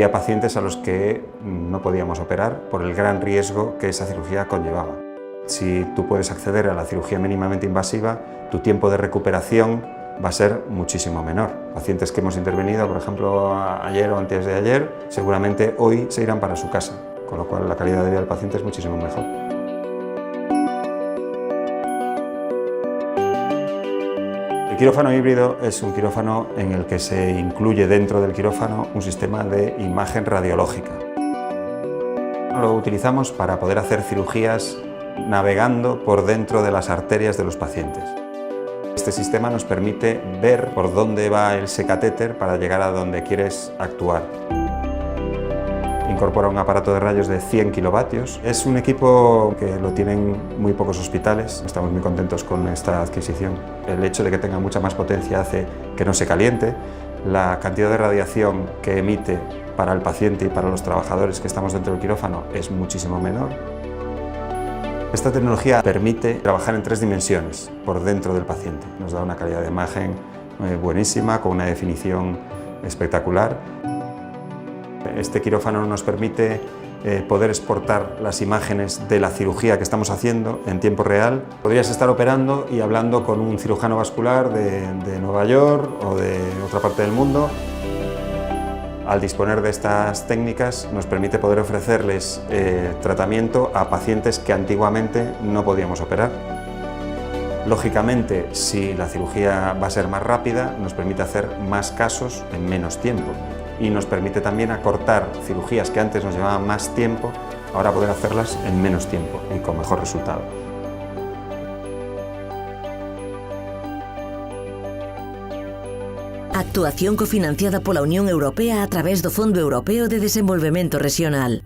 había pacientes a los que no podíamos operar por el gran riesgo que esa cirugía conllevaba. Si tú puedes acceder a la cirugía mínimamente invasiva, tu tiempo de recuperación va a ser muchísimo menor. Pacientes que hemos intervenido, por ejemplo, ayer o antes de ayer, seguramente hoy se irán para su casa, con lo cual la calidad de vida del paciente es muchísimo mejor. El quirófano híbrido es un quirófano en el que se incluye dentro del quirófano un sistema de imagen radiológica. Lo utilizamos para poder hacer cirugías navegando por dentro de las arterias de los pacientes. Este sistema nos permite ver por dónde va ese catéter para llegar a donde quieres actuar. Incorpora un aparato de rayos de 100 kilovatios. Es un equipo que lo tienen muy pocos hospitales. Estamos muy contentos con esta adquisición. El hecho de que tenga mucha más potencia hace que no se caliente. La cantidad de radiación que emite para el paciente y para los trabajadores que estamos dentro del quirófano es muchísimo menor. Esta tecnología permite trabajar en 3 dimensiones por dentro del paciente. Nos da una calidad de imagen buenísima, con una definición espectacular. Este quirófano nos permite poder exportar las imágenes de la cirugía que estamos haciendo en tiempo real. Podrías estar operando y hablando con un cirujano vascular de Nueva York o de otra parte del mundo. Al disponer de estas técnicas nos permite poder ofrecerles tratamiento a pacientes que antiguamente no podíamos operar. Lógicamente, si la cirugía va a ser más rápida, nos permite hacer más casos en menos tiempo y nos permite también acortar cirugías que antes nos llevaban más tiempo, ahora poder hacerlas en menos tiempo y con mejor resultado. Actuación cofinanciada pola Unión Europea a través do Fondo Europeo de Desenvolvemento Rexional.